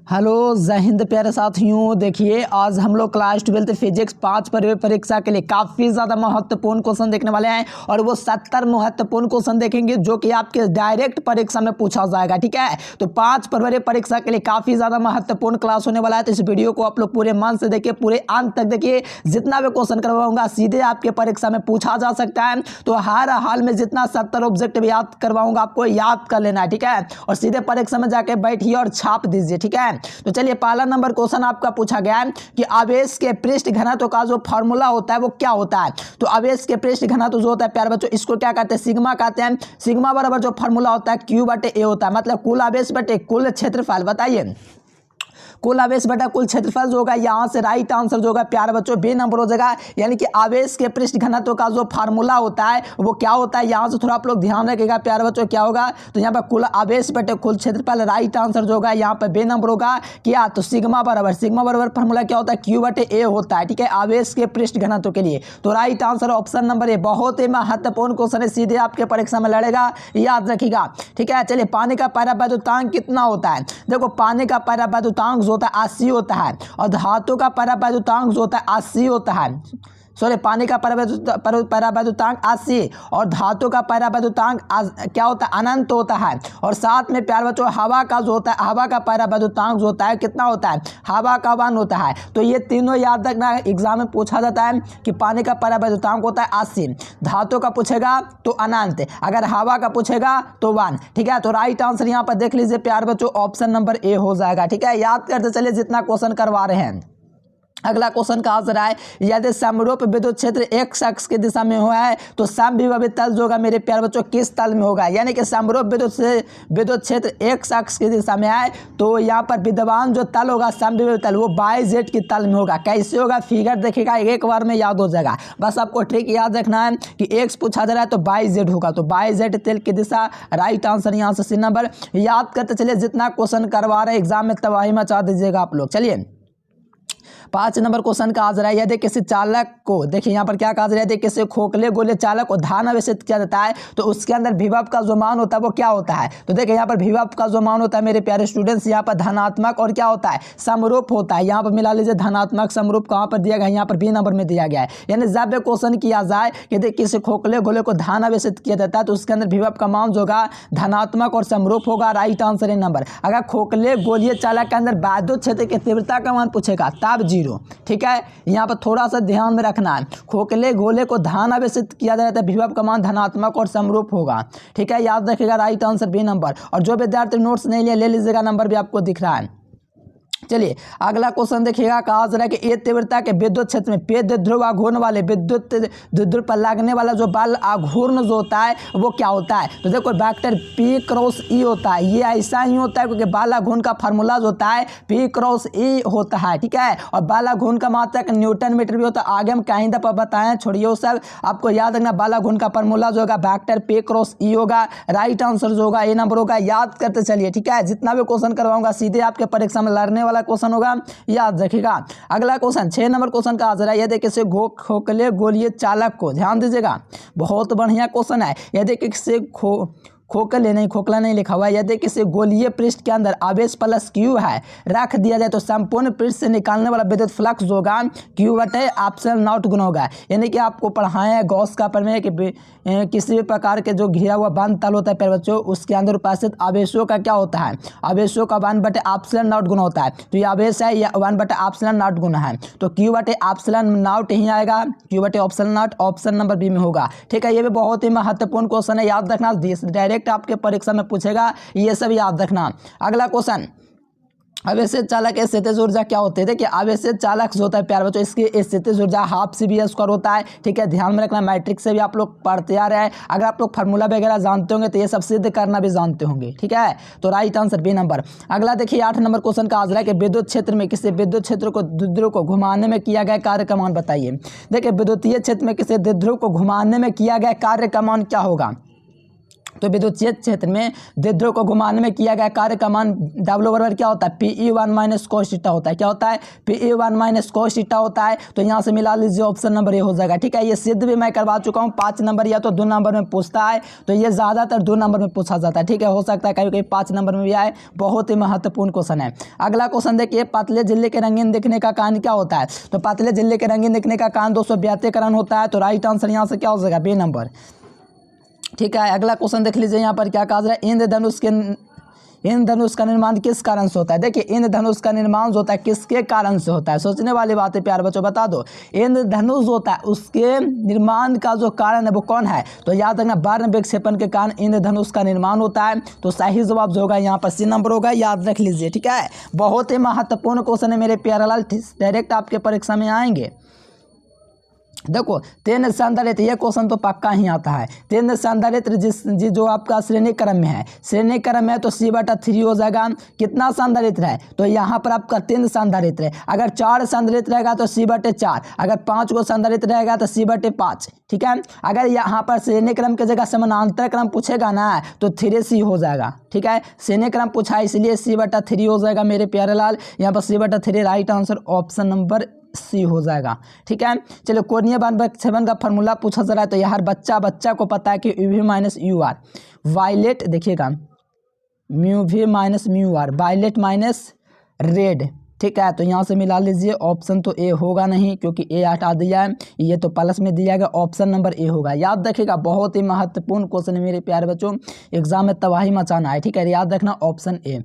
Hello जय हिंद प्यारे साथियों। देखिए आज हम लोग क्लास 12 फिजिक्स 5 पर परीक्षा के लिए काफ़ी ज़्यादा महत्वपूर्ण क्वेश्चन देखने वाले हैं और वो 70 महत्वपूर्ण क्वेश्चन देखेंगे जो कि आपके डायरेक्ट परीक्षा में पूछा जाएगा। ठीक है, तो 5 फरवरी परीक्षा के लिए काफ़ी ज़्यादा महत्वपूर्ण क्लास होने वाला है। तो इस वीडियो को आप लोग पूरे मन से देखिए, पूरे अंत तक देखिए। जितना भी क्वेश्चन करवाऊंगा सीधे आपके परीक्षा में पूछा जा सकता है। तो हर हाल में जितना 70 ऑब्जेक्टिव याद करवाऊंगा आपको याद कर लेना है। ठीक है, और सीधे परीक्षा में जाके बैठिए और छाप दीजिए। ठीक है, तो चलिए पहला नंबर क्वेश्चन आपका पूछा गया है कि आवेश के पृष्ठ घनत्व का जो फॉर्मूला होता है वो क्या होता है। तो आवेश के पृष्ठ घनत्व जो होता है प्यारे बच्चों, इसको क्या कहते हैं, सिग्मा कहते हैं। सिग्मा बराबर जो फॉर्मूला होता है Q/A होता है, मतलब कुल आवेश बटे कुल क्षेत्रफल। बताइए कुल आवेश बटा कुल क्षेत्रफल जो होगा, यहाँ से राइट आंसर जो होगा प्यारे बच्चों बी नंबर हो जाएगा। यानी कि आवेश के पृष्ठ घनत्व का जो फार्मूला होता है वो क्या होता है, यहाँ से थोड़ा आप लोग ध्यान रखिएगा प्यारे बच्चों। क्या होगा, तो यहाँ पर कुल आवेश बटे कुल क्षेत्रफल, राइट आंसर जो होगा यहाँ पर बी नंबर होगा। क्या, तो सिग्मा बराबर फार्मूला क्या होता है, Q/A होता है। ठीक है, आवेश के पृष्ठ घनत्व के लिए। तो right answer option number A. बहुत ही महत्वपूर्ण क्वेश्चन है, सीधे आपके परीक्षा में लड़ेगा, याद रखिएगा। ठीक है, चलिए पानी का परावैद्युतांक कितना होता है। देखो पानी का परावैद्युतांक जो होता है 80 होता है और धातु का परावैद्युतांक जो होता है 80 होता है। सॉरी, पानी का परावैद्युतांक 80 और धातु का परावैद्युतांक क्या होता है, अनंत होता है। और साथ में प्यारे बच्चों हवा का जो होता है, हवा का परावैद्युतांक जो होता है कितना होता है, हवा का 1 होता है। तो ये तीनों याद रखना, एग्जाम में पूछा जाता है कि पानी का परावैद्युतांक होता है 80, धातु का पूछेगा तो अनंत, अगर हवा का पूछेगा तो 1। ठीक है, तो राइट आंसर यहाँ पर देख लीजिए प्यारे बच्चों ऑप्शन नंबर ए हो जाएगा। ठीक है, याद करते चलिए जितना क्वेश्चन करवा रहे हैं। अगला क्वेश्चन कहा जा रहा है, यदि समरूप विद्युत क्षेत्र x अक्ष की दिशा में हुआ है तो समविभव तल जो होगा मेरे प्यारे बच्चों किस तल में होगा। यानी कि समरूप विद्युत क्षेत्र x अक्ष की दिशा में है तो यहाँ पर विद्यमान जो तल होगा समविभव तल वो YZ की तल में होगा। कैसे होगा, फिगर देखिएगा, एक बार में याद हो जाएगा। बस आपको ट्रिक याद रखना है कि x पूछा जा रहा है तो YZ होगा, तो YZ तल की दिशा, राइट आंसर यहाँ से सी नंबर। याद करते चलिए, जितना क्वेश्चन करवा रहे हैं एग्जाम में तबाही मचा दीजिएगा आप लोग। चलिए 5 नंबर क्वेश्चन का आज रहा है, यदि किसी चालक को, देखिए यहाँ पर क्या कहा जा रहा है, यदि किसी खोखले गोले चालक को धान आवेशित किया जाता है तो उसके अंदर विभव का जो मान होता है वो क्या होता है। तो देखिए यहाँ पर विभव का जो मान होता है मेरे प्यारे स्टूडेंट्स, यहाँ पर धनात्मक और क्या होता है, समरूप होता है। यहाँ पर मिला लीजिए धनात्मक समरूप कहाँ पर दिया गया है, यहाँ पर बी नंबर में दिया गया है। यानी जब भी क्वेश्चन किया जाए यदि किसी खोखले गोले को धान आवेशित किया जाता है तो उसके अंदर विभव का मान जो होगा धनात्मक और समरूप होगा, राइट आंसर ए नंबर। अगर खोखले गोलीय चालक के अंदर विद्युत क्षेत्र की तीव्रता का मान पूछेगा तब 0। ठीक है, यहाँ पर थोड़ा सा ध्यान में रखना है, खोखले गोले को धान आवेशित किया जाता है विभव का मान धनात्मक और समरूप होगा। ठीक है, याद रखिएगा, राइट आंसर बी नंबर। और जो विद्यार्थी नोट्स नहीं लिए ले लीजिएगा, नंबर भी आपको दिख रहा है। चलिए अगला क्वेश्चन देखिएगा, कहा जा रहा है कि ए तीव्रता के विद्युत क्षेत्र में पे ध्रुव आघूर्ण वाले विद्युत ध्रुव पर लगने वाला जो बल आघूर्ण जो होता है वो क्या होता है। तो देखो वेक्टर P×E होता है, ये ऐसा ही होता है क्योंकि बल आघूर्ण का फार्मूला जो होता है P×E होता है। ठीक है, और बल आघूर्ण का मात्रक न्यूटन मीटर भी होता है। आगे हम कहीं दफा बताएं, छोड़िए वो सब, आपको याद रखना बल आघूर्ण का फार्मूला जो होगा वेक्टर P×E होगा, राइट आंसर जो होगा ए नंबर होगा। याद करते चलिए। ठीक है, जितना भी क्वेश्चन करवाऊंगा सीधे आपके परीक्षा में लड़ने वाला क्वेश्चन होगा, याद रखिएगा। अगला क्वेश्चन 6 नंबर क्वेश्चन का आ रहा है, यदि किसी खोखले गोलीय चालक को, ध्यान दीजिएगा बहुत बढ़िया क्वेश्चन है, यदि किसी खोखला नहीं लिखा हुआ है, यदि किसी गोलीय पृष्ठ के अंदर आवेश प्लस Q है रख दिया जाए तो संपूर्ण पृष्ठ से निकालने वाला विद्युत फ्लक्स जो होगा Q/ε0 गुना होगा। यानी कि आपको पढ़ाया है गॉस का प्रमेय कि किसी भी प्रकार के जो घिरा हुआ बंद तल होता है प्यारे बच्चों, उसके अंदर उपस्थित आवेशों का क्या होता है, आवेशों का 1/ε0 गुना होता है। तो ये आवेश है, यह 1/ε0 गुना है, तो Q/ε0 ही आएगा, Q/ε0 ऑप्शन नंबर बी में होगा। ठीक है, ये भी बहुत ही महत्वपूर्ण क्वेश्चन है, याद रखना, डायरेक्ट आपके परीक्षा में पूछेगा, ये सब याद रखना। अगला क्वेश्चन, आवेशित चालक की स्थितिज ऊर्जा क्या होती है। देखिए आवेशित चालक जो होता है प्यारे बच्चों, इसकी स्थितिज ऊर्जा हाफ CV² होता है। ठीक है, ध्यान में रखना, मैट्रिक्स से भी आप लोग पढ़ते आ रहे हैं। अगर आप लोग फार्मूला वगैरह जानते होंगे तो ये सब सिद्ध करना भी जानते होंगे। ठीक है, तो राइट आंसर बी नंबर। अगला देखिए 8 नंबर क्वेश्चन का आ रहा है कि विद्युत क्षेत्र में किसी विद्युत क्षेत्र को द्विध्रुव को घुमाने में किया गया कार्य का मान बताइए। देखिए विद्युतीय क्षेत्र में किसी द्विध्रुव को घुमाने में किया गया कार्य का मान क्या होगा। तो विद्युतीय क्षेत्र में द्विध्रुव को घुमाने में किया गया कार्य का मान W बराबर क्या होता है, PE1 माइनस कोस थीटा होता है। क्या होता है, PE1 माइनस कोस थीटा होता है। तो यहाँ से मिला लीजिए, ऑप्शन नंबर ए हो जाएगा। ठीक है, ये सिद्ध भी मैं करवा चुका हूँ। 5 नंबर या तो 2 नंबर में पूछता है, तो ये ज़्यादातर 2 नंबर में पूछा जाता है। ठीक है, हो सकता है कहीं कहीं 5 नंबर में भी आए। बहुत ही महत्वपूर्ण क्वेश्चन है। अगला क्वेश्चन देखिए, पतले झिल्ली के रंगीन दिखने का कारण क्या होता है। तो पतले झिल्ली के रंगीन दिखने का कारण 272 होता है। तो राइट आंसर यहाँ से क्या हो जाएगा, बी नंबर। ठीक है, अगला क्वेश्चन देख लीजिए, यहाँ पर क्या कहा जा रहा है, इंद्रधनुष का निर्माण किस कारण से होता है। देखिए, इंद्रधनुष का निर्माण जो होता है किसके कारण से होता है, सोचने वाली बात है प्यारे बच्चों, बता दो। इंद्रधनुष होता है, उसके निर्माण का जो कारण है वो कौन है। तो याद रखना, वर्ण विक्षेपण के कारण इंद्रधनुष का निर्माण होता है। तो सही जवाब जो होगा यहाँ पर सी नंबर होगा, याद रख लीजिए। ठीक है, बहुत ही महत्वपूर्ण क्वेश्चन है मेरे प्यारे लाल, डायरेक्ट आपके परीक्षा में आएंगे। देखो, तेन संधारित्र, ये क्वेश्चन तो पक्का ही आता है। तेन संधारित्र जो आपका श्रेणी क्रम में है, श्रेणी क्रम में है तो C/3 हो जाएगा। कितना संधारित्र है, तो यहाँ पर आपका 3 संधारित्र है। अगर 4 संधारित्र रहेगा तो C/4, अगर 5 को संधारित्र रहेगा तो C/5। ठीक है, अगर यहाँ पर श्रेणी क्रम की जगह समानांतर क्रम पूछेगा ना तो 3C हो जाएगा। ठीक है, श्रेणी क्रम पूछा इसलिए C/3 हो जाएगा मेरे प्यारे लाल। यहाँ पर C/3 right answer option number C हो जाएगा। ठीक है, चलो, कोणीय वर्ण विक्षेपण का फॉर्मूला पूछा जा रहा है। तो यार बच्चा को पता है कि UV माइनस UR, वायलेट देखिएगा, MUV minus MUR, violet minus red. ठीक है, तो यहाँ से मिला लीजिए, ऑप्शन तो ए होगा नहीं क्योंकि ए हटा दिया है, ये तो प्लस में दिया गया, ऑप्शन नंबर ए होगा। याद रखिएगा, बहुत ही महत्वपूर्ण क्वेश्चन है मेरे प्यारे बच्चों, एग्जाम में तबाही मचाना है। ठीक है, याद रखना ऑप्शन ए।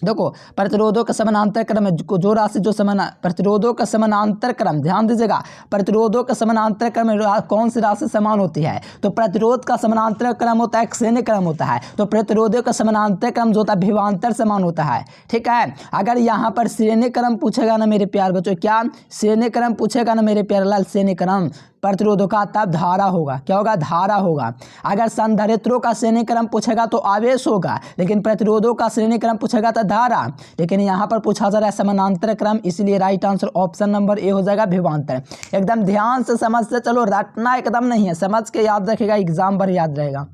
देखो, प्रतिरोधों का समानांतर क्रम है, जो राशि जो प्रतिरोधों का समानांतर क्रम, ध्यान दीजिएगा, प्रतिरोधों का समानांतर क्रम में कौन सी राशि समान होती है। तो प्रतिरोध का समानांतर क्रम होता है, श्रेणी क्रम होता है। तो प्रतिरोधों का समानांतर क्रम जो होता है विभवांतर समान होता है। ठीक है, अगर यहाँ पर श्रेणी क्रम पूछेगा ना मेरे प्यारे बच्चों, क्या श्रेणी क्रम पूछेगा ना मेरे प्यारे लाल, श्रेणी क्रम, प्रतिरोधों का तब धारा होगा। क्या होगा, धारा होगा। अगर संधारित्रों का श्रेणी क्रम पूछेगा तो आवेश होगा, लेकिन प्रतिरोधों का श्रेणी क्रम पूछेगा तो धारा। लेकिन यहाँ पर पूछा जा रहा है समानांतर क्रम, इसलिए right answer option number A हो जाएगा, विभवांतर। एकदम ध्यान से समझते चलो, रटना एकदम नहीं है, समझ के याद रखेगा, एग्जाम पर याद रहेगा।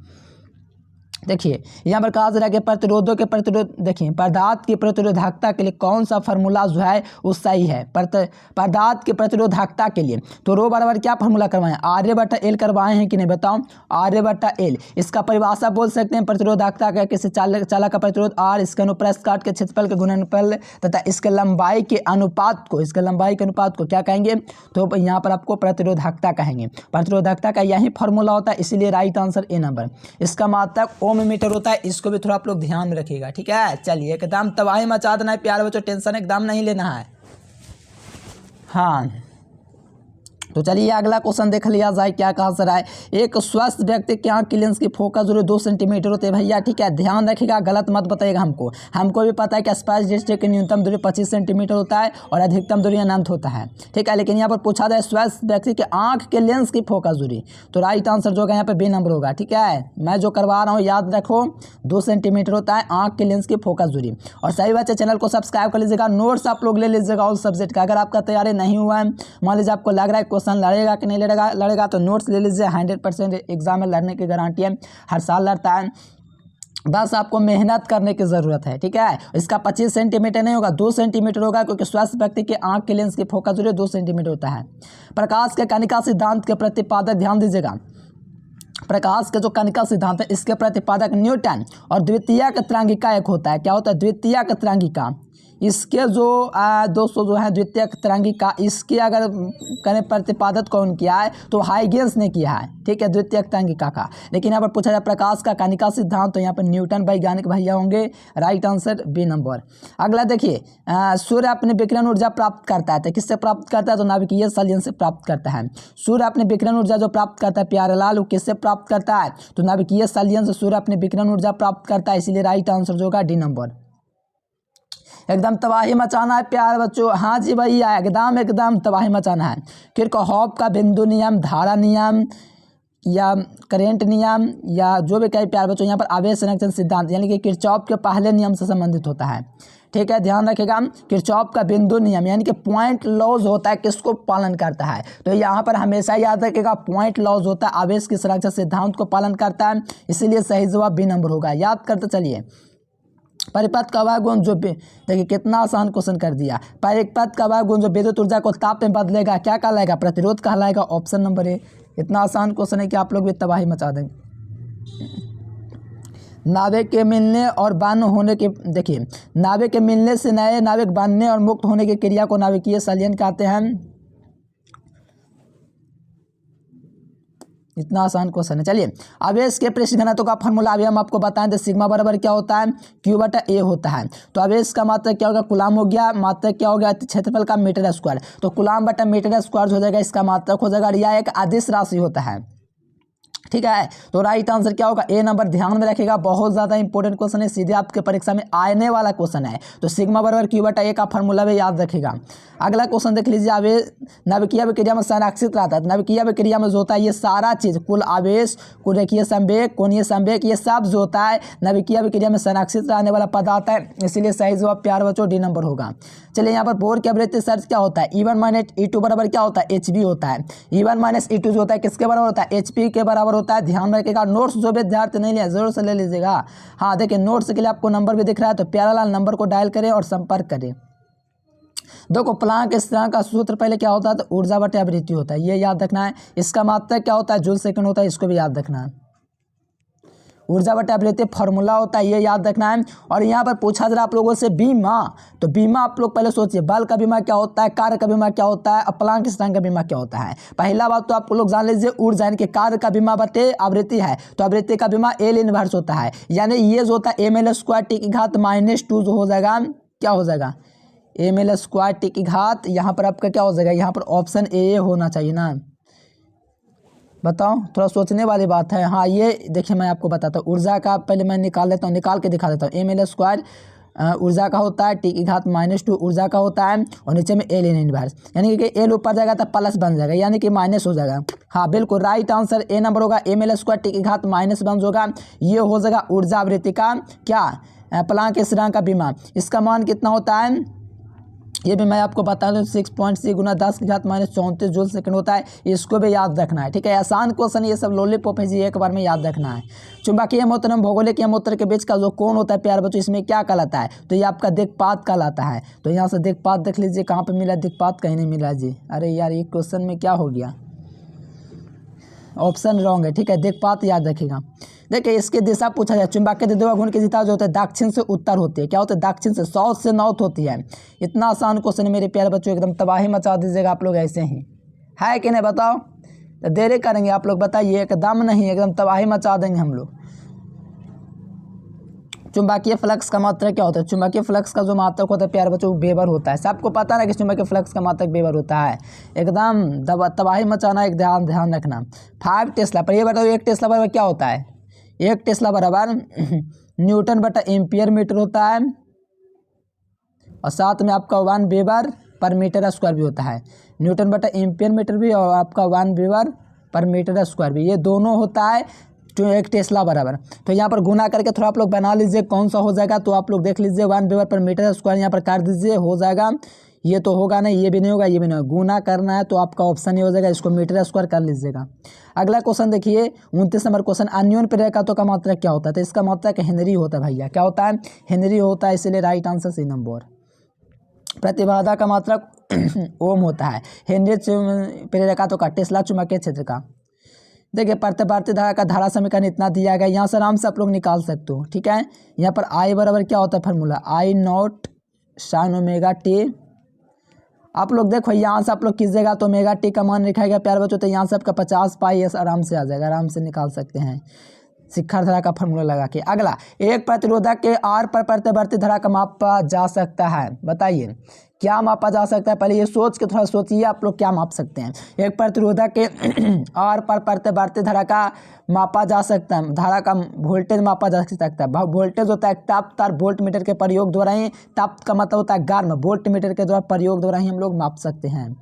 देखिए, यहाँ पर कहा जा रहा है कि प्रतिरोधों के प्रतिरोध, देखिए, पदार्थ की प्रतिरोधकता के लिए कौन सा फार्मूला जो है वो सही है। पदार्थ की प्रतिरोधकता के लिए तो रो बराबर क्या फार्मूला करवाएं, RA/L करवाए हैं कि नहीं, बताओ। RA/L, इसका परिभाषा बोल सकते हैं प्रतिरोधकता का, किसी चालक का प्रतिरोध R, इसके अनुप्रस्थ काट के क्षेत्रफल के गुणनफल तथा इसके लंबाई के अनुपात को क्या कहेंगे, तो यहाँ पर आपको प्रतिरोधकता कहेंगे। प्रतिरोधकता का यही फार्मूला होता है, इसीलिए राइट आंसर ए नंबर। इसका मात्रक ओम मीटर होता है, इसको भी थोड़ा आप लोग ध्यान में रखिएगा। ठीक है, चलिए, एकदम तबाही मचा देना है प्यारे बच्चों, टेंशन एकदम नहीं लेना है। हाँ, तो चलिए अगला क्वेश्चन देख लिया जाए, क्या कहा जा रहा है। एक स्वस्थ व्यक्ति के आंख की लेंस की फोकस दूरी 2 सेंटीमीटर होती है। भैया ठीक है, ध्यान रखिएगा, गलत मत बताइएगा हमको भी पता है कि स्पाइस डिस्ट्रिक्ट की न्यूनतम दूरी 25 सेंटीमीटर होता है और अधिकतम दूरी अनंत होता है। ठीक है, लेकिन यहाँ पर पूछा जाए स्वस्थ व्यक्ति के आंख के लेंस की फोकस दूरी, तो राइट आंसर जो होगा यहाँ पर बी नंबर होगा। ठीक है, मैं जो करवा रहा हूँ याद रखो, 2 सेंटीमीटर होता है आंख के लेंस की फोकस दूरी। और सही बात है, चैनल को सब्सक्राइब कर लीजिएगा, नोट्स आप लोग ले लीजिएगा ऑल सब्जेक्ट का। अगर आपका तैयारी नहीं हुआ है, मान लीजिए आपको लग रहा है क्वेश्चन लड़ेगा कि नहीं लड़ेगा, तो नोट्स ले लीजिए, 100% एग्जाम में लड़ने की गारंटी है, हर साल लड़ता है, बस आपको मेहनत करने की ज़रूरत है। ठीक है, इसका 25 सेंटीमीटर नहीं होगा, 2 सेंटीमीटर होगा, क्योंकि स्वस्थ व्यक्ति के आंख के लेंस की फोकस दूरी 2 सेंटीमीटर होता है। प्रकाश के कणिका सिद्धांत के प्रतिपादक, ध्यान दीजिएगा, प्रकाश के जो कणिका सिद्धांत है इसके प्रतिपादक न्यूटन और द्वितीयक तरंगिका एक होता है। क्या होता है, द्वितीयक तरंगिका। इसके जो दोस्तों जो है द्वितीयक तरंगिका, इसके अगर करें प्रतिपादक कौन किया है, तो हाइगेंस ने किया है। ठीक है, द्वितीयक तरंगिका का। लेकिन यहाँ पर पूछा जाए प्रकाश का कणिका सिद्धांत, तो यहाँ पर न्यूटन वैज्ञानिक भैया होंगे, राइट आंसर बी नंबर। अगला देखिए, सूर्य अपने विकिरण ऊर्जा प्राप्त करता है, तो किससे प्राप्त करता है, तो नाभिकीय संलयन से प्राप्त करता है। सूर्य अपने विकिरण ऊर्जा जो प्राप्त करता है प्यारे लाल, वो किससे प्राप्त करता है, तो नाभिकीय संलयन से सूर्य अपने विकिरण ऊर्जा प्राप्त करता है, इसलिए राइट आंसर जो होगा डी नंबर। एकदम तबाही मचाना है प्यारे बच्चों, हाँ जी भैया, एकदम तबाही मचाना है। किरचॉफ का बिंदु नियम, धारा नियम, या करेंट नियम या जो भी कहे प्यारे बच्चों यहाँ पर आवेश संरक्षण सिद्धांत यानी कि किरचॉफ के पहले नियम से संबंधित होता है। ठीक है, ध्यान रखिएगा। किरचॉफ का बिंदु नियम यानी कि पॉइंट लॉज होता है, किसको पालन करता है, तो यहाँ पर हमेशा याद रखिएगा पॉइंट लॉज होता है, आवेश की संरक्षण सिद्धांत को पालन करता है, इसीलिए सही जवाब बी नंबर होगा। याद करते चलिए। परिपथ का वह गुण जो देखिए कितना आसान क्वेश्चन कर दिया। परिपथ का वह गुण जो विद्युत ऊर्जा को ताप में बदलेगा क्या कहलाएगा, प्रतिरोध कहलाएगा। Option number A. इतना आसान क्वेश्चन है कि आप लोग भी तबाही मचा देंगे। नाविक के मिलने और बंद होने के, देखिए नाविक के मिलने से नए नाविक बनने और मुक्त होने की क्रिया को नाविकीय संलयन कहते हैं। इतना आसान क्वेश्चन है। चलिए, आवेश के पृष्ठ घनत्व का फॉर्मूला अभी हम आपको बताएं तो सिग्मा बराबर क्या होता है, Q/A होता है। तो आवेश का मात्रक क्या होगा, कूलाम हो गया, मात्रक क्या हो गया, क्षेत्रफल का मीटर स्क्वायर, तो कूलाम/मीटर स्क्वायर हो जाएगा, इसका मात्रक हो जाएगा। यह एक अदिश राशि होता है। ठीक है, तो राइट आंसर क्या होगा, ए नंबर। ध्यान में रखिएगा, बहुत ज़्यादा इंपॉर्टेंट क्वेश्चन है, सीधे आपके परीक्षा में आने वाला क्वेश्चन है। तो सिग्मा बराबर Q/A का फॉर्मूला भी याद रखिएगा। अगला क्वेश्चन देख लीजिए। आवेश नाभिकीय अभिक्रिया में संरक्षित रहता है। नाभिकीय अभिक्रिया में जो होता है ये सारा चीज़, कुल आवेश, कुल रेखीय संवेग, कोणीय संवेग, ये सब जो होता है नाभिकीय अभिक्रिया में संरक्षित रहने वाला पदार्थ है, इसीलिए सही जवाब प्यारे बच्चों डी नंबर होगा। चलिए, यहाँ पर बोर की आवृत्ति शर्त क्या होता है, E1 - E2 बराबर क्या होता है, HB होता है। E1 - E2 जो होता है किसके बराबर होता है, HP के बराबर होता है। ध्यान रखिएगा। नोट्स जो विद्यार्थी नहीं लिया जरूर से ले लीजिएगा। हाँ देखिए, नोट्स के लिए आपको नंबर भी दिख रहा है, तो प्यारालाल नंबर को डायल करें और संपर्क करें। देखो, प्लांक स्थिरांक का सूत्र पहले क्या होता है, तो ऊर्जा बटे आवृत्ति होता है, ये याद रखना है। इसका मात्रक क्या होता है, जूल सेकंड होता है, इसको भी याद रखना है। ऊर्जा बटे आवृत्ति फॉर्मूला होता है, ये याद रखना है। और यहाँ पर पूछा जरा आप लोगों से बीमा, तो बीमा आप लोग पहले सोचिए, बल का बीमा क्या होता है, कार्य का बीमा क्या होता है, प्लांक स्थिरांक का बीमा क्या होता है। पहला बात तो आप लोग जान लीजिए, ऊर्जा यानी कि कार्य का बीमा बटे आवृत्ति है, तो आवृत्ति का बीमा L इनवर्स होता है, यानी ये जो होता है ml² जो हो जाएगा, क्या हो जाएगा, ml², यहाँ पर आपका क्या हो जाएगा, यहाँ पर ऑप्शन ए होना चाहिए ना। बताओ, थोड़ा सोचने वाली बात है। हाँ, ये देखिए मैं आपको बताता हूँ। ऊर्जा का पहले मैं निकाल लेता हूँ, निकाल के दिखा देता हूँ। ml² ऊर्जा का होता है, T⁻² ऊर्जा का होता है, और नीचे में L इनवर्स, यानी कि L ऊपर जाएगा तो प्लस बन जाएगा, यानी कि माइनस हो जाएगा। हाँ बिल्कुल राइट आंसर ए नंबर होगा। ml² T⁻1 होगा, ये हो जाएगा ऊर्जा आवृत्ति का क्या, प्लांक स्थिरांक का बीमा। इसका मान कितना होता है, ये भी मैं आपको बता दूँ, 6.6 × 10⁻34 जूल सेकंड होता है, इसको भी याद रखना है। ठीक है, आसान क्वेश्चन ये सब लॉलीपॉप है जी, एक बार में याद रखना है। चुंबकीय यमोत्तर एवं भौगोलिक यमोत्तर के बीच का जो कोण होता है प्यारे बच्चों, इसमें क्या कहलाता है, तो ये आपका दिक्पात कहलाता है। तो यहाँ से दिक्पात देख लीजिए, कहाँ पर मिला, दिक्पात कहीं नहीं मिला जी। अरे यार, ये क्वेश्चन में क्या हो गया, ऑप्शन रॉन्ग है। ठीक है, दिक्पात याद रखिएगा। देखिए, इसकी दिशा पूछा जाए, चुंबकीय द्विध्रुव घूर्णन की दिशा जो होता है दक्षिण से उत्तर होती है, क्या होता है, दक्षिण से, साउथ से नॉर्थ होती है। इतना आसान क्वेश्चन मेरे प्यारे बच्चों, एकदम तबाही मचा दीजिएगा आप लोग, ऐसे ही है कि नहीं बताओ, तो देरी करेंगे आप लोग, बताइए, एकदम नहीं, एकदम तबाही मचा देंगे हम लोग। चुंबकीय फ्लक्स का मात्रक क्या होता है, चुंबकीय फ्लक्स का जो मात्रक होता है प्यारे बच्चों वेबर होता है। सबको पता है कि चुंबकीय फ्लक्स का मात्रक वेबर होता है। एकदम तबाही मचाना, एक ध्यान रखना। 5 टेस्ला पर, ये बताओ 1 टेस्ला बराबर क्या होता है, 1 टेस्ला बराबर Nm/एम्पियर होता है, और साथ में आपका 1 वेबर पर मीटर स्क्वायर भी होता है। Nm/एम्पियर भी और आपका 1 वेबर पर मीटर स्क्वायर भी, ये दोनों होता है 1 टेस्ला बराबर। तो यहाँ पर गुना करके थोड़ा आप लोग बना लीजिए कौन सा हो जाएगा, तो आप लोग देख लीजिए 1 वेबर पर मीटर स्क्वायर यहाँ पर कर दीजिए, हो जाएगा। ये तो होगा नहीं, ये भी नहीं होगा, ये भी नहीं होगा, गुना करना है तो आपका ऑप्शन ही हो जाएगा, इसको मीटर स्क्वायर कर लीजिएगा। अगला क्वेश्चन देखिए, 29 नंबर क्वेश्चन, अन्योन्य प्रेरकत्व का मात्रक क्या होता है, तो इसका मात्रक हेनरी होता है भैया, क्या होता है, हेनरी होता है, इसलिए राइट आंसर सी नंबर। प्रतिबाधा का मात्रक ओम होता है, हेनरी प्रेरकत्व का, टेस्ला चुंबकीय क्षेत्र का। देखिए, प्रतिवर्ती धारा का धारा समीकरण इतना दिया गया, यहाँ से आराम से आप लोग निकाल सकते हो। ठीक है, यहाँ पर I बराबर क्या होता है फार्मूला, I0 sin ω t। आप लोग देखो, यहाँ से आप लोग कीजिएगा तो ω t का मान लिखाएगा प्यारे बच्चों, तो यहाँ से आपका 50πs आराम से आ जाएगा, आराम से निकाल सकते हैं शिखर धारा का फॉर्मूला लगा के। अगला, एक प्रतिरोधक के R पर प्रतिवर्ती धारा का मापा जा सकता है, बताइए क्या मापा जा सकता है, पहले ये सोच के थोड़ा सोचिए आप लोग क्या माप सकते हैं। एक प्रतिरोधक के R पर प्रतिवर्ती धारा का मापा जा सकता है, धारा का वोल्टेज मापा जा सकता है। वोल्टेज होता है ताप तार वोल्ट मीटर के प्रयोग द्वारा ही, ताप का मतलब होता है गर्म, वोल्ट मीटर के द्वारा प्रयोग द्वारा ही हम लोग माप सकते हैं।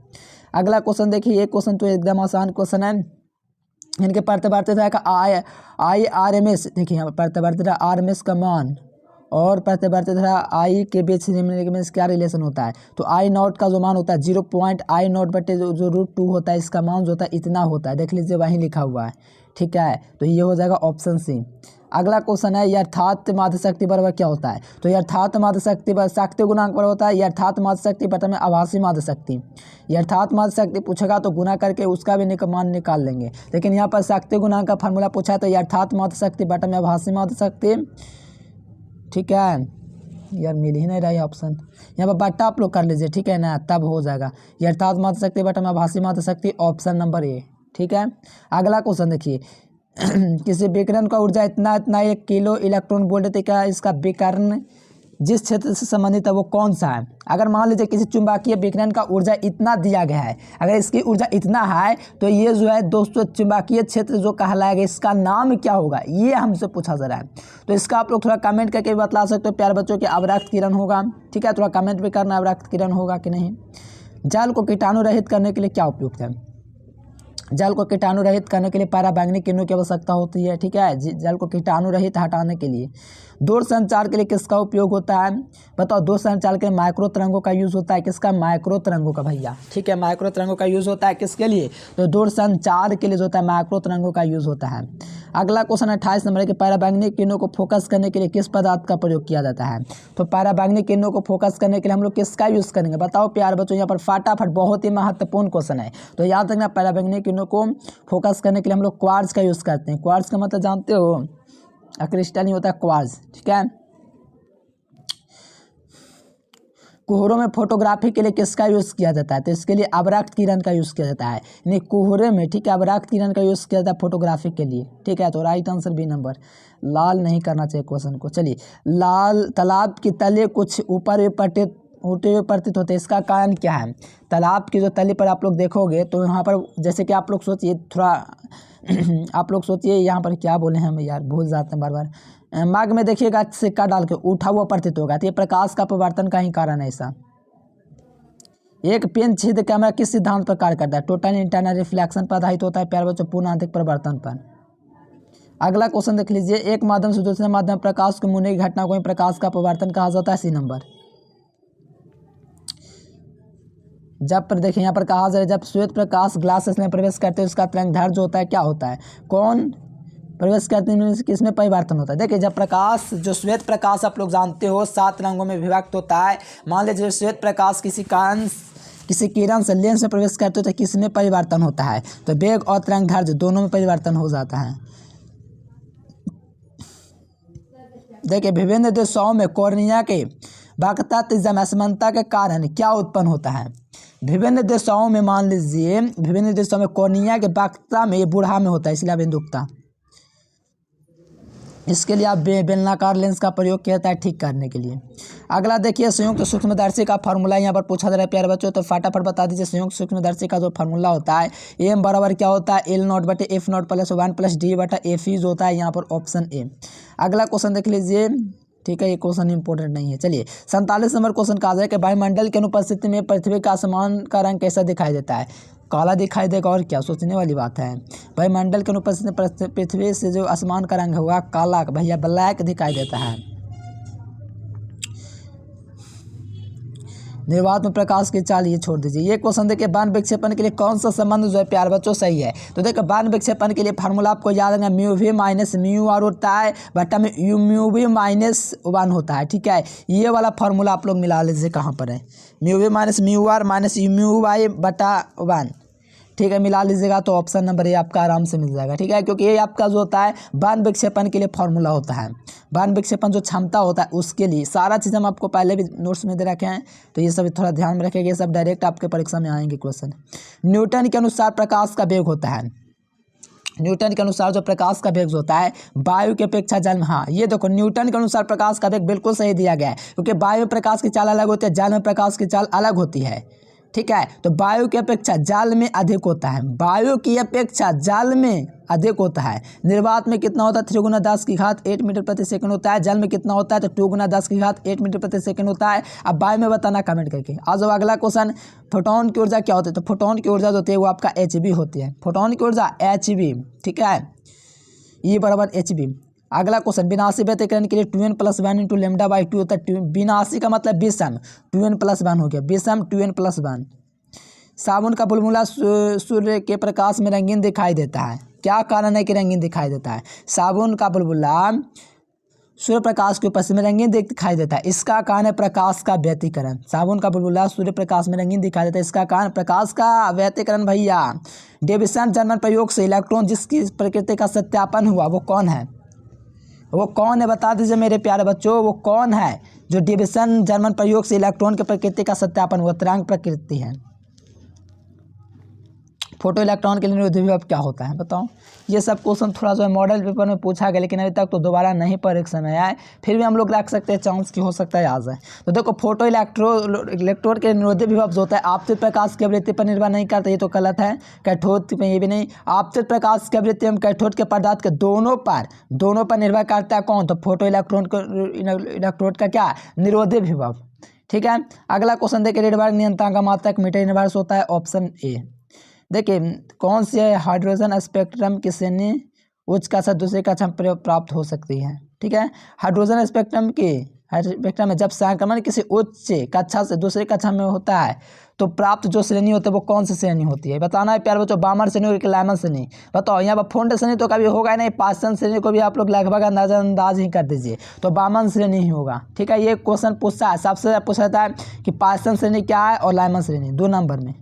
अगला क्वेश्चन देखिए, ये क्वेश्चन तो एकदम आसान क्वेश्चन है। इनके प्रतिवर्तिता का IRMS, देखिए यहाँ पर प्रतिवर्तिता RMS का मान और प्रतिवर्तिता I के बीच निम्नलिखित में क्या रिलेशन होता है। तो I0 का जो मान होता है 0.I0 बटे जो √2 होता है, इसका मान जो होता है इतना होता है, देख लीजिए वहीं लिखा हुआ है, ठीक है। तो ये हो जाएगा ऑप्शन सी। अगला क्वेश्चन है यथार्थ माध्य शक्ति बराबर क्या होता है। तो यथार्थ माध्य शक्ति शक्ति गुणांक बराबर होता है यथार्थ माध्य शक्ति बटा में आभासी माध्य शक्ति। यथार्थ माध्य शक्ति पूछेगा तो गुना करके उसका भी मान निकाल लेंगे, लेकिन यहाँ पर शक्ति गुणांक का फार्मूला पूछा है तो यथार्थ माध्य शक्ति बटा में आभासी माध्य शक्ति, ठीक है। यार मिल ही नहीं रहा है ऑप्शन, यहाँ पर बट्टा आप लोग कर लीजिए, ठीक है ना, तब हो जाएगा। यथार्थ माध्य शक्ति बटा में आभासी माध्य शक्ति, ऑप्शन नंबर ए, ठीक है। अगला क्वेश्चन देखिए किसी विकिरण का ऊर्जा इतना 1 किलो इलेक्ट्रॉन वोल्ट देते, क्या इसका विकिरण जिस क्षेत्र से संबंधित है वो कौन सा है। अगर मान लीजिए किसी चुंबकीय विकिरण का ऊर्जा इतना दिया गया है, अगर इसकी ऊर्जा इतना है तो ये जो है दोस्तों चुंबकीय क्षेत्र जो कहलाएगा इसका नाम क्या होगा, ये हमसे पूछा जा रहा है। तो इसका आप लोग थोड़ा कमेंट करके बतला सकते हो प्यारे बच्चों कि अवरक्त किरण होगा, ठीक है। थोड़ा कमेंट भी करना अवरक्त किरण होगा कि नहीं। जल को कीटाणु रहित करने के लिए क्या उपयुक्त है। जल को कीटाणु रहित करने के लिए पराबैंगनी किरणों की आवश्यकता होती है, ठीक है। जल को कीटाणु रहित हटाने के लिए दूर संचार के लिए किसका उपयोग होता है, बताओ। दूर संचार के लिए माइक्रो तरंगों का यूज़ होता है, किसका, माइक्रो तरंगों का भैया, ठीक है। माइक्रो तरंगों का यूज़ होता है किसके लिए, तो दूर संचार के लिए जो होता है माइक्रो तरंगों का यूज़ होता है। अगला क्वेश्चन 28 नंबर के पराबैंगनी किरणों को फोकस करने के लिए किस पदार्थ का प्रयोग किया जाता है। तो पराबैंगनी किरणों को फोकस करने के लिए हम लोग किसका यूज़ करेंगे, बताओ प्यार बच्चों। यहाँ पर फटाफट बहुत ही महत्वपूर्ण क्वेश्चन है, तो याद रखना पराबैंगनी किरणों को फोकस करने के लिए हम लोग क्वार्ट्ज का यूज़ करते हैं। क्वार्ट्ज का मतलब जानते हो, क्रिस्टल नहीं होता है क्वार्ट्ज, ठीक है। कोहरों में फोटोग्राफी के लिए किसका यूज़ किया जाता है, तो इसके लिए अवरक्त किरण का यूज़ किया जाता है, यानी कोहरे में, ठीक है, अवरक्त किरण का यूज़ किया जाता है फोटोग्राफी के लिए, ठीक है। तो राइट आंसर बी नंबर, लाल नहीं करना चाहिए क्वेश्चन को। चलिए, लाल तालाब की तले कुछ ऊपर भी उठे हुए प्रतीत होते हैं, इसका कारण क्या है। तालाब की जो तली पर आप लोग देखोगे तो यहाँ पर जैसे कि आप लोग सोचिए थोड़ा आप लोग सोचिए यहाँ पर क्या बोले हैं हम यार, भूल जाते हैं बार बार। मार्ग में देखिएगा सिक्का डाल के उठा हुआ प्रतीत होगा, तो ये प्रकाश का परिवर्तन का ही कारण है ऐसा। एक पेन छिद्र कैमरा किस सिद्धांत पर कार्य करता है, टोटल इंटरनल रिफ्लेक्शन पर आधारित होता है प्यारे बच्चों, पूर्ण आंतरिक परिवर्तन पर। अगला क्वेश्चन देख लीजिए, एक माध्यम से दूसरे माध्यम प्रकाश को मुड़ने की घटना को ही प्रकाश का परिवर्तन कहा जाता है, सी नंबर। जब पर देखिए यहाँ पर कहा जा रहा है जब श्वेत प्रकाश ग्लासेस में प्रवेश करते हैं उसका तरंगदैर्घ्य जो होता है क्या होता है, कौन प्रवेश करते हैं किसमें परिवर्तन होता है। देखिए जब प्रकाश, जो श्वेत प्रकाश आप लोग जानते हो 7 रंगों में विभक्त होता है। मान लीजिए श्वेत प्रकाश किसी किरण से लेंस में प्रवेश करते हो तो किस में परिवर्तन होता है, तो वेग और तरंगदैर्घ्य दोनों में परिवर्तन हो जाता है। देखिए विभिन्न देशों में कॉर्निया के वक्रता असमानता के कारण क्या उत्पन्न होता है। विभिन्न देशों में, मान लीजिए विभिन्न देशों में कॉर्निया के वक्रता में बूढ़ा में होता है, इसलिए बिंदुकता। इसके लिए आप बेलनाकार लेंस का प्रयोग किया जाता है ठीक करने के लिए। अगला देखिए संयुक्त सूक्ष्मदर्शी का फार्मूला यहाँ पर पूछा जा रहा है प्यारे बच्चों, तो फटाफट बता दीजिए। संयुक्त सूक्ष्मदर्शी का जो फार्मूला होता है एम बराबर क्या होता है, L0 बटे F0 प्लस 1 प्लस D बटा F जो होता है यहाँ पर ऑप्शन ए। अगला क्वेश्चन देख लीजिए, ठीक है, ये क्वेश्चन इंपॉर्टेंट नहीं है। चलिए 47 नंबर क्वेश्चन कहा जाए कि वायुमंडल की अनुपस्थिति में पृथ्वी का आसमान का रंग कैसा दिखाई देता है, काला दिखाई देगा और क्या, सोचने वाली बात है। वायुमंडल के अनुपस्थिति में पृथ्वी से जो आसमान का रंग होगा काला, भैया ब्लैक दिखाई देता है। निर्वात में प्रकाश की चाल ये छोड़ दीजिए। ये क्वेश्चन देखिए बाण विक्षेपण के लिए कौन सा संबंध जो है प्यारे बच्चों सही है, तो देखिए बाण विक्षेपण के लिए फार्मूला आपको याद रखना mu V minus mu R होता है बटा में यू म्यू वी माइनस 1 होता है, ठीक है। ये वाला फार्मूला आप लोग मिला लीजिए, कहाँ पर है, mu V minus mu R minus U mu Y बटा 1, ठीक है, मिला लीजिएगा तो ऑप्शन नंबर ए आपका आराम से मिल जाएगा, ठीक है। क्योंकि ये आपका जो होता है बाण विक्षेपण के लिए फार्मूला होता है, बाण विक्षेपण जो क्षमता होता है उसके लिए। सारा चीज़ हम आपको पहले भी नोट्स में दे रखे हैं, तो ये सब थोड़ा ध्यान में रखेंगे, ये सब डायरेक्ट आपके परीक्षा में आएंगे क्वेश्चन। न्यूटन के अनुसार प्रकाश का वेग होता है, न्यूटन के अनुसार जो प्रकाश का वेग होता है वायु की अपेक्षा जल में, हाँ ये देखो न्यूटन के अनुसार प्रकाश का वेग बिल्कुल सही दिया गया है, क्योंकि वायु में प्रकाश की चाल अलग होती है, जल में प्रकाश की चाल अलग होती है, ठीक है। तो वायु की अपेक्षा जल में अधिक होता है, वायु की अपेक्षा जल में अधिक होता है। निर्वात में कितना होता है? 3 × 10⁸ मीटर प्रति सेकंड होता है। जल में कितना होता है? तो 2 × 10⁸ मीटर प्रति सेकंड होता है। अब वायु में बताना कमेंट करके। आज अब अगला क्वेश्चन, फोटोन की ऊर्जा क्या होती है? तो फोटोन की ऊर्जा जो होती है वो आपका Hb होती है। फोटोन की ऊर्जा Hb, ठीक है, E = Hb। अगला क्वेश्चन, विनाशी व्यतिकरण के लिए 2n + 1 × λ/2 होता है। विनाशी का मतलब विषम, 2n + 1 हो गया, विषम 2n + 1। साबुन का बुलबुला सूर्य के प्रकाश में रंगीन दिखाई देता है। क्या कारण है कि रंगीन दिखाई देता है? साबुन का बुलबुला सूर्य प्रकाश के उपस्थिति में रंगीन दिखाई देता है। इसका कारण है प्रकाश का व्यतिकरण। साबुन का बुलबुला सूर्य प्रकाश में रंगीन दिखाई देता है, इसका कारण प्रकाश का व्यतिकरण भैया। डेविसन जर्मन प्रयोग से इलेक्ट्रॉन जिसकी प्रकृति का सत्यापन हुआ वो कौन है? वो कौन है बता दीजिए मेरे प्यारे बच्चों, वो कौन है जो डेविसन जर्मन प्रयोग से इलेक्ट्रॉन की प्रकृति का सत्यापन हुआ? तरंग प्रकृति है। फोटो इलेक्ट्रॉन के लिए निरोधी विभव क्या होता है बताओ? ये सब क्वेश्चन थोड़ा जो है मॉडल पेपर में पूछा गया, लेकिन अभी तक तो दोबारा नहीं परीक्षा में आया है, फिर भी हम लोग रख सकते हैं, चांस की हो सकता है आ जाए। तो देखो, फोटो इलेक्ट्रोड के निरोधी विभव जो होता है आपतित प्रकाश की आवृत्ति पर निर्भर नहीं करता, ये तो गलत है। कैथोड में ये भी नहीं, आपतित प्रकाश की आवृत्ति एवं कैथोड के पदार्थ के दोनों पर निर्भर करता है कौन? तो फोटो इलेक्ट्रोड का क्या? निरोधी विभव, ठीक है। अगला क्वेश्चन देखिए, रेडबर्ग नियतांक का मात्रक मीटर इनवर्स होता है। Option A. देखिए, कौन सी हाइड्रोजन स्पेक्ट्रम की श्रेणी उच्च कक्षा दूसरी कक्षा में प्राप्त हो सकती है? ठीक है, हाइड्रोजन स्पेक्ट्रम में जब संक्रमण किसी उच्च कक्षा से दूसरी कक्षा में होता है तो प्राप्त जो श्रेणी होती है वो कौन सी श्रेणी होती है? बताना है प्यार बच्चों, बामर श्रेणी और लाइमन श्रेणी। बताओ, यहाँ पर फोंड श्रेणी तो कभी होगा नहीं, पास्टन श्रेणी को भी आप लोग लगभग अंदाज ही कर दीजिए, तो बामन श्रेणी ही होगा, ठीक है। ये क्वेश्चन पूछता है, सबसे ज़्यादा पूछा जाता है कि पास्टन श्रेणी क्या है और लाइमन श्रेणी 2 नंबर में।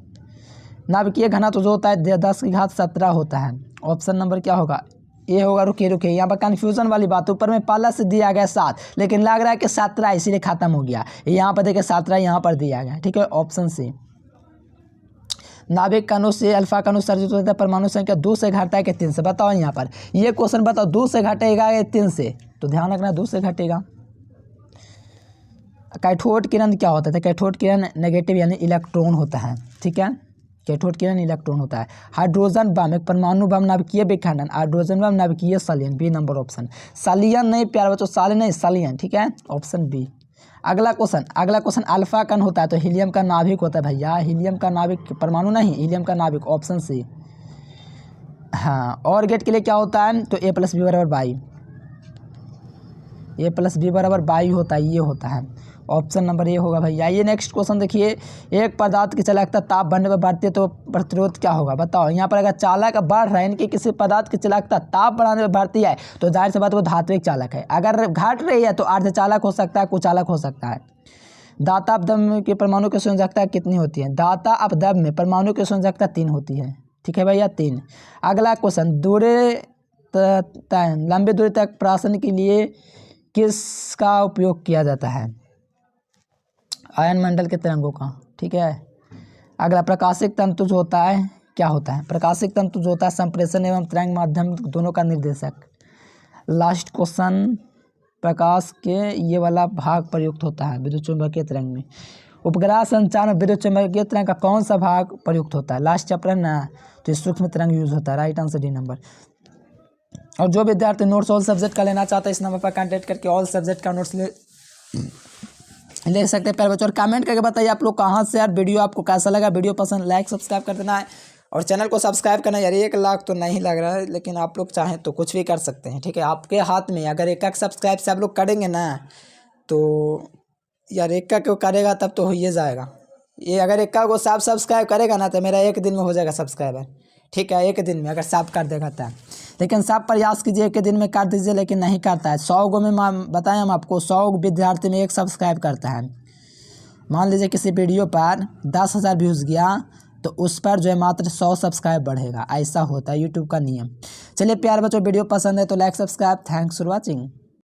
नाभिकीय घनत्व जो होता है 10⁻17 होता है। ऑप्शन नंबर क्या होगा? ये होगा। रुकिए, यहाँ पर कन्फ्यूजन वाली बात, ऊपर में पहला से दिया गया 7, लेकिन लग रहा है कि 17 इसीलिए खत्म हो गया। यहाँ पर देखिए 17 यहाँ पर दिया गया, ठीक है। Option C. नाभिक कणों से अल्फा कण उत्सर्जित होता है, परमाणु संख्या 2 से घटता है कि 3 से? बताओ यहाँ पर ये क्वेश्चन बताओ, 2 से घटेगा या 3 से? तो ध्यान रखना 2 से घटेगा। कैथोड किरण क्या होता है? कैथोड किरण नेगेटिव यानी इलेक्ट्रॉन होता है, ठीक है। कैथोड किरण इलेक्ट्रॉन होता है। हाइड्रोजन बम एक परमाणु बम, नाभिकीय विखंडन। हाइड्रोजन बम नाभिकीय सलियन, बी नंबर ऑप्शन। सलियन नहीं प्यारे बच्चों, सालिन नहीं, सलियन, ठीक है। Option B. अगला क्वेश्चन अल्फा कण होता है तो हीलियम का नाभिक होता है भैया। हीलियम का नाभिक, परमाणु नहीं, हीलियम का नाभिक। Option C. हाँ, और गेट के लिए क्या होता है? तो A + B = वायु। A + B = वायु होता है, ये होता है। ऑप्शन नंबर ए होगा भैया। ये नेक्स्ट क्वेश्चन देखिए, एक पदार्थ की चालकता ताप बढ़ने पर बढ़ती है तो प्रतिरोध क्या होगा? बताओ, यहाँ पर अगर चालक बढ़ रहा है, इनकी किसी पदार्थ की चालकता ताप बढ़ाने पर बढ़ती है तो जाहिर सी बात वो धात्विक चालक है। अगर घट रही है तो अर्धचालक हो सकता है, कुचालक हो सकता है। दाता अपदम के परमाणु की संयोजकता कितनी होती है? दाता अपदम में परमाणु की संयोजकता 3 होती है, ठीक है भैया, 3। अगला क्वेश्चन, लंबी दूरी तक प्रसारण के लिए किसका उपयोग किया जाता है? आयन मंडल के तरंगों का, ठीक है। अगला, प्रकाशिक तंतु जो होता है क्या होता है? प्रकाशिक तंतु जो होता है संप्रेषण एवं तरंग माध्यम दोनों का निर्देशक। लास्ट क्वेश्चन, प्रकाश के ये वाला भाग प्रयुक्त होता है विद्युत चुंबकीय तरंग में। उपग्रह संचार में विद्युत चुंबकीय तरंग का कौन सा भाग प्रयुक्त होता है? लास्ट चैप्टर ना, तो सूक्ष्म तरंग यूज होता है। Right answer D number. और जो विद्यार्थी नोट्स ऑल सब्जेक्ट का लेना चाहता है इस नंबर पर कॉन्टैक्ट करके ऑल सब्जेक्ट का नोट्स ले सकते हैं प्यारे बच्चों। और कमेंट करके बताइए आप लोग कहाँ से यार, वीडियो आपको कैसा लगा। वीडियो पसंद, लाइक सब्सक्राइब कर देना है और चैनल को सब्सक्राइब करना। यार 1 लाख तो नहीं लग रहा है, लेकिन आप लोग चाहें तो कुछ भी कर सकते हैं, ठीक है। आपके हाथ में, अगर 1 सब्सक्राइब से आप लोग करेंगे ना तो यार 1 क्यों करेगा तब तो हो ही जाएगा। ये अगर 1 को सब सब्सक्राइब करेगा ना तो मेरा 1 दिन में हो जाएगा सब्सक्राइबर, ठीक है। 1 दिन में अगर सब कर देगा तो, लेकिन सब प्रयास कीजिए 1 दिन में कर दीजिए, लेकिन नहीं करता है। 100 गो में बताएं हम आपको, 100 विद्यार्थी में 1 सब्सक्राइब करता है। मान लीजिए किसी वीडियो पर 10,000 व्यूज़ गया तो उस पर जो है मात्र 100 सब्सक्राइब बढ़ेगा, ऐसा होता है यूट्यूब का नियम। चलिए प्यारे बच्चों, वीडियो पसंद है तो like subscribe. Thanks for watching.